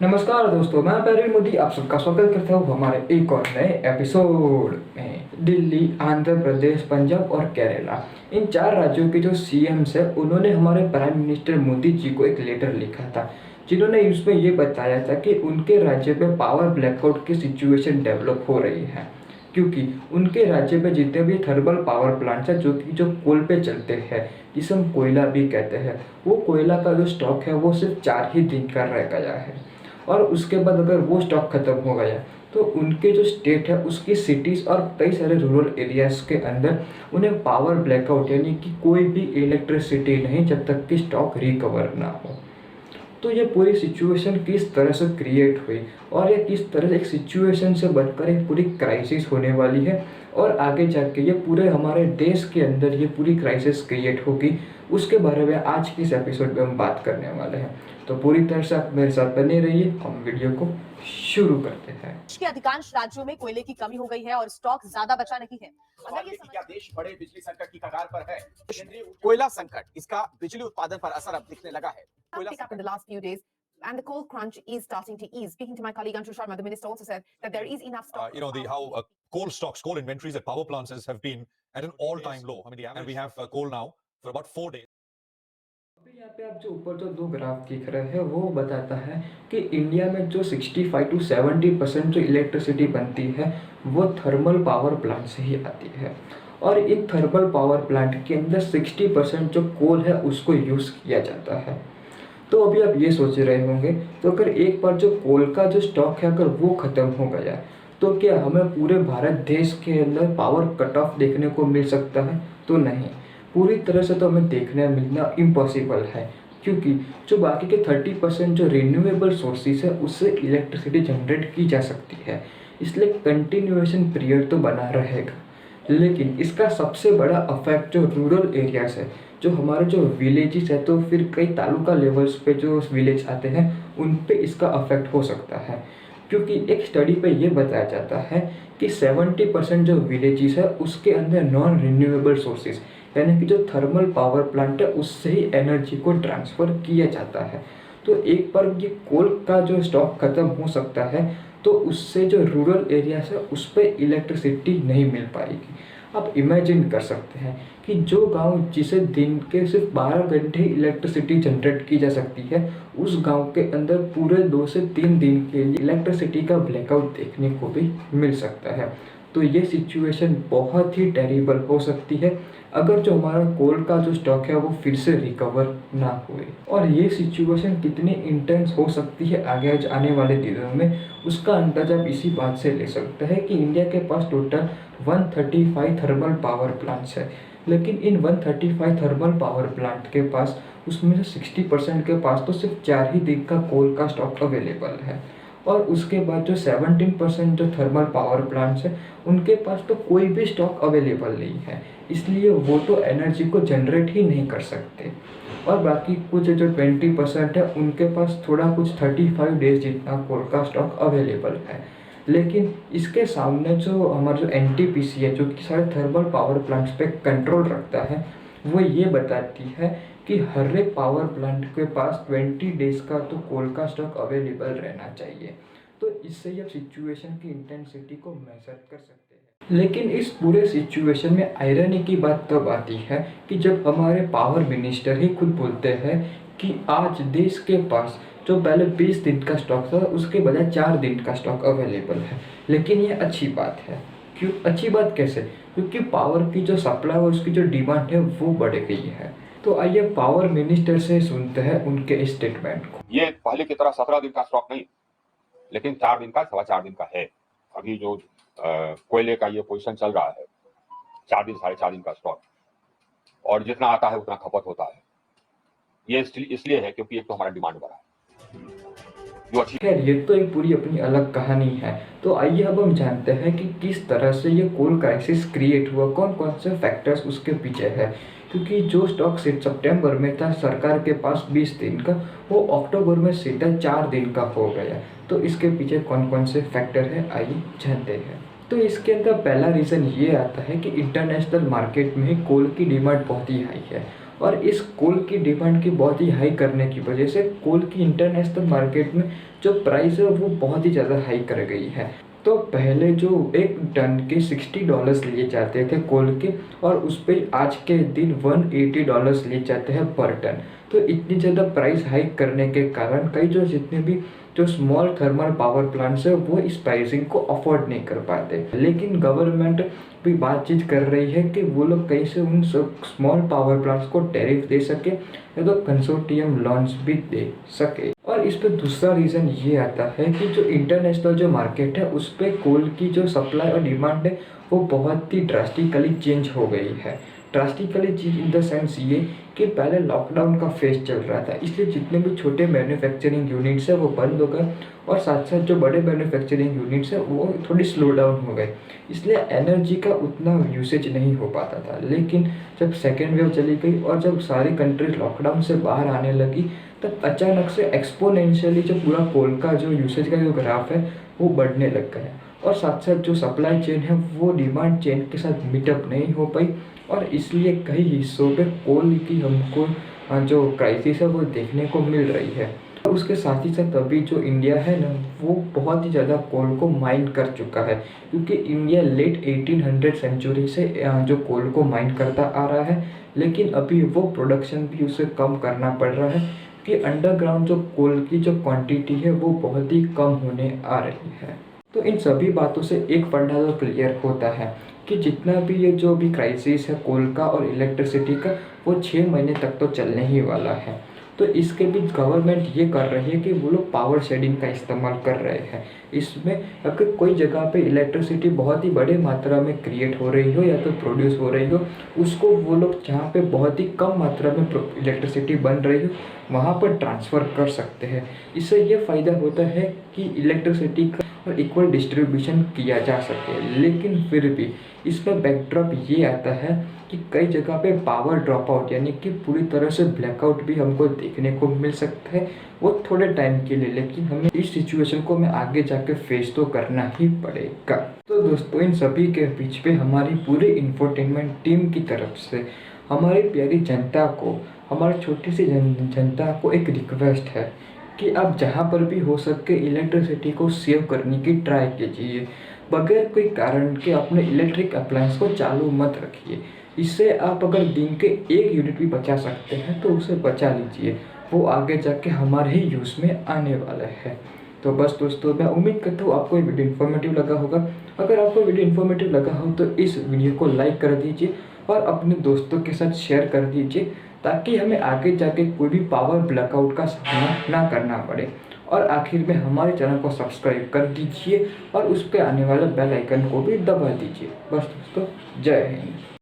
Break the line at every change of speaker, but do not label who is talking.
नमस्कार दोस्तों, मैं पैरिल मोदी आप सबका स्वागत करता हूँ हमारे एक और नए एपिसोड में। दिल्ली, आंध्र प्रदेश, पंजाब और केरला, इन चार राज्यों के जो सीएम्स है उन्होंने हमारे प्राइम मिनिस्टर मोदी जी को एक लेटर लिखा था, जिन्होंने उसमें ये बताया था कि उनके राज्य में पावर ब्लैकआउट की सिचुएशन डेवलप हो रही है, क्योंकि उनके राज्य में जितने भी थर्मल पावर प्लांट्स हैं जो कोल पे चलते हैं, जिसे हम कोयला भी कहते हैं, वो कोयला का जो स्टॉक है वो सिर्फ 4 ही दिन का रह गया है। और उसके बाद अगर वो स्टॉक खत्म हो गया तो उनके जो स्टेट है उसकी सिटीज़ और कई सारे रूरल एरियाज़ के अंदर उन्हें पावर ब्लैकआउट यानी कि कोई भी इलेक्ट्रिसिटी नहीं जब तक कि स्टॉक रिकवर ना हो। तो ये पूरी सिचुएशन किस तरह से क्रिएट हुई और ये किस तरह से एक सिचुएशन से बनकर एक पूरी क्राइसिस होने वाली है और आगे जाके ये पूरे हमारे देश के अंदर ये पूरी क्राइसिस क्रिएट होगी, उसके बारे में आज की इस एपिसोड में हम बात करने वाले हैं। तो पूरी तरह से आप मेरे साथ बने रहिए, हम वीडियो को शुरू करते हैं।
देश के अधिकांश राज्यों में कोयले की कमी हो गई है और स्टॉक ज्यादा बचा नहीं है। अगर ये
क्या देश बड़े बिजली संकट की कगार पर है?
कोयला संकट, इसका बिजली उत्पादन पर असर अब दिखने लगा है।
pick up in the last few days, and the coal crunch is starting to ease. Speaking to my colleague Anshu Sharma, the minister also said that there is enough stock.
Coal stocks, coal inventories at power plants have been at an all-time low. I mean, and we have coal now for about 4 days.
अभी यहाँ पे आप जो ऊपर जो दो graph दिख रहे हैं वो बताता है कि इंडिया में जो 65 to 70% जो इलेक्ट्रिसिटी बनती है वो थर्मल पावर प्लांट से ही आती है, और इन थर्मल पावर प्लांट के अंदर 60% जो कोल है उसको यूज़ किया जाता है। तो अभी आप ये सोच रहे होंगे, तो अगर एक बार जो कोल का जो स्टॉक है अगर वो ख़त्म हो गया तो क्या हमें पूरे भारत देश के अंदर पावर कट ऑफ देखने को मिल सकता है? तो नहीं, पूरी तरह से तो हमें देखने मिलना इम्पॉसिबल है, क्योंकि जो बाकी के 30% जो रिन्यूएबल सोर्सेज है उससे इलेक्ट्रिसिटी जनरेट की जा सकती है, इसलिए कंटिन्यूएशन पीरियड तो बना रहेगा। लेकिन इसका सबसे बड़ा अफेक्ट जो रूरल एरियाज़ है, जो हमारे जो विलेजेस है, तो फिर कई तालुका लेवल्स पे जो विलेज आते हैं उन पे इसका अफेक्ट हो सकता है, क्योंकि एक स्टडी पे ये बताया जाता है कि 70% जो विलेजेस है उसके अंदर नॉन रिन्यूएबल सोर्सेज यानी कि जो थर्मल पावर प्लांट है उससे ही एनर्जी को ट्रांसफ़र किया जाता है। तो एक बार ये कोल का जो स्टॉक ख़त्म हो सकता है तो उससे जो रूरल एरियाज है उस पर इलेक्ट्रिसिटी नहीं मिल पाएगी। आप इमेजिन कर सकते हैं कि जो गांव जिसे दिन के सिर्फ 12 घंटे इलेक्ट्रिसिटी जनरेट की जा सकती है, उस गांव के अंदर पूरे 2 से 3 दिन के लिए इलेक्ट्रिसिटी का ब्लैकआउट देखने को भी मिल सकता है। तो ये सिचुएशन बहुत ही टेरिबल हो सकती है अगर जो हमारा कोल का जो स्टॉक है वो फिर से रिकवर ना हुए। और ये सिचुएशन कितनी इंटेंस हो सकती है आगे आने वाले दिनों में, उसका अंदाजा आप इसी बात से ले सकते हैं कि इंडिया के पास टोटल 135 थर्मल पावर प्लांट्स है, लेकिन इन 135 थर्मल पावर प्लांट के पास उसमें से 60% के पास तो सिर्फ 4 ही दिन का कोल का स्टॉक अवेलेबल है, और उसके बाद जो 17% जो थर्मल पावर प्लांट्स हैं उनके पास तो कोई भी स्टॉक अवेलेबल नहीं है, इसलिए वो तो एनर्जी को जनरेट ही नहीं कर सकते। और बाकी कुछ जो 20% है उनके पास थोड़ा कुछ 35 डेज जितना कोल का स्टॉक अवेलेबल है। लेकिन इसके सामने जो हमारा जो एनटीपीसी है, जो कि सारे थर्मल पावर प्लांट्स पे कंट्रोल रखता है, वो ये बताती है कि हर एक पावर प्लांट के पास 20 डेज का तो कोल का स्टॉक अवेलेबल रहना चाहिए। तो इससे ही आप सिचुएशन की इंटेंसिटी को मेजर कर सकते हैं। लेकिन इस पूरे सिचुएशन में आयरनी की बात तब आती है कि जब हमारे पावर मिनिस्टर ही खुद बोलते हैं कि आज देश के पास जो पहले 20 दिन का स्टॉक था उसके बजाय 4 दिन का स्टॉक अवेलेबल है। लेकिन ये अच्छी बात है। क्यों अच्छी बात कैसे? क्योंकि पावर की जो सप्लाई और उसकी जो डिमांड है वो बढ़ गई है। तो आइए पावर मिनिस्टर से सुनते हैं उनके स्टेटमेंट को।
ये पहले की तरह 17 दिन का स्टॉक नहीं, लेकिन 4 दिन का, 4.25 दिन का है। अभी जो कोयले का ये पोजीशन चल रहा है, 4 दिन 4.5 दिन का स्टॉक, और जितना आता है उतना खपत होता है। ये इसलिए है क्योंकि एक तो हमारा डिमांड बढ़ा है जो अच्छी।
खैर, ये तो एक पूरी अपनी अलग कहानी है। तो आइए अब हम जानते हैं कि किस तरह से ये कोल क्राइसिस क्रिएट हुआ, कौन कौन से फैक्टर्स उसके पीछे है। क्योंकि जो स्टॉक सितंबर में था सरकार के पास 20 दिन का, वो अक्टूबर में सीधा 4 दिन का हो गया। तो इसके पीछे कौन कौन से फैक्टर है आइए जानते हैं। तो इसके अंदर पहला रीज़न ये आता है कि इंटरनेशनल मार्केट में कोल की डिमांड बहुत ही हाई है, और इस कोल की डिमांड की बहुत ही हाई करने की वजह से कोल की इंटरनेशनल मार्केट में जो प्राइस है वो बहुत ही ज़्यादा हाई कर गई है। तो पहले जो एक टन के $60 लिए जाते थे कोल के, और उस पर आज के दिन $180 लिए जाते हैं पर टन। तो इतनी ज़्यादा प्राइस हाइक करने के कारण कई जो जितने भी जो स्मॉल थर्मल पावर प्लांट्स है वो इस प्राइसिंग को अफोर्ड नहीं कर पाते। लेकिन गवर्नमेंट भी बातचीत कर रही है कि वो लोग कैसे उन सब स्मॉल पावर प्लांट्स को टैरिफ दे सके या तो कंसोर्टियम लोन्स भी दे सके। और इस पे दूसरा रीज़न ये आता है कि जो इंटरनेशनल जो मार्केट है उस पर कोल की जो सप्लाई और डिमांड है वो बहुत ही ड्रास्टिकली चेंज हो गई है। Drastically change in the sense ये कि पहले लॉकडाउन का फेज चल रहा था, इसलिए जितने भी छोटे मैन्युफैक्चरिंग यूनिट्स है वो बंद हो गए, और साथ साथ जो बड़े मैन्युफैक्चरिंग यूनिट्स है वो थोड़ी स्लो डाउन हो गए, इसलिए एनर्जी का उतना यूसेज नहीं हो पाता था। लेकिन जब सेकेंड वेव चली गई और जब सारी कंट्रीज लॉकडाउन से बाहर आने लगी, तब अचानक से एक्सपोनेंशियली जो पूरा कोल का जो यूसेज का जो ग्राफ है वो बढ़ने लग गया, और साथ साथ जो सप्लाई चेन है वो डिमांड चेन के साथ मीटअप नहीं हो पाई, और इसलिए कई हिस्सों पे कोल की हमको जो क्राइसिस है वो देखने को मिल रही है। और उसके साथ ही साथ अभी जो इंडिया है ना वो बहुत ही ज़्यादा कोल को माइन कर चुका है, क्योंकि इंडिया लेट 1800 सेंचुरी से जो कोल को माइन करता आ रहा है, लेकिन अभी वो प्रोडक्शन भी उसे कम करना पड़ रहा है कि अंडरग्राउंड जो कोल की जो क्वांटिटी है वो बहुत ही कम होने आ रही है। तो इन सभी बातों से एक फंडा तो क्लियर होता है कि जितना भी ये जो भी क्राइसिस है कोल का और इलेक्ट्रिसिटी का वो 6 महीने तक तो चलने ही वाला है। तो इसके बीच गवर्नमेंट ये कर रही है कि वो लोग पावर शेडिंग का इस्तेमाल कर रहे हैं। इसमें अगर कोई जगह पे इलेक्ट्रिसिटी बहुत ही बड़ी मात्रा में क्रिएट हो रही हो या तो प्रोड्यूस हो रही हो, उसको वो लोग जहाँ पे बहुत ही कम मात्रा में इलेक्ट्रिसिटी बन रही हो वहाँ पर ट्रांसफ़र कर सकते हैं। इससे ये फ़ायदा होता है कि इलेक्ट्रिसिटी का और इक्वल डिस्ट्रीब्यूशन किया जा सके। लेकिन फिर भी इसमें बैकड्रॉप ये आता है कि कई जगह पे पावर ड्रॉप आउट यानी कि पूरी तरह से ब्लैकआउट भी हमको देखने को मिल सकता है, वो थोड़े टाइम के लिए, लेकिन हमें इस सिचुएशन को हमें आगे जाके फेस तो करना ही पड़ेगा। तो दोस्तों इन सभी के बीच पे हमारी पूरी इंफोटेनमेंट टीम की तरफ से हमारी प्यारी जनता को, हमारी छोटी सी जनता को एक रिक्वेस्ट है कि आप जहाँ पर भी हो सके इलेक्ट्रिसिटी को सेव करने की ट्राई कीजिए। बगैर कोई कारण के अपने इलेक्ट्रिक अप्लायंस को चालू मत रखिए। इससे आप अगर दिन के 1 यूनिट भी बचा सकते हैं तो उसे बचा लीजिए, वो आगे जाके हमारे ही यूज़ में आने वाला है। तो बस दोस्तों मैं उम्मीद करता हूँ आपको ये वीडियो इन्फॉर्मेटिव लगा होगा। अगर आपको वीडियो इन्फॉर्मेटिव लगा हो तो इस वीडियो को लाइक कर दीजिए और अपने दोस्तों के साथ शेयर कर दीजिए, ताकि हमें आगे जाके कोई भी पावर ब्लैकआउट का सामना ना करना पड़े। और आखिर में हमारे चैनल को सब्सक्राइब कर दीजिए और उस पर आने वाले बेल आइकन को भी दबा दीजिए। बस दोस्तों जय हिंद।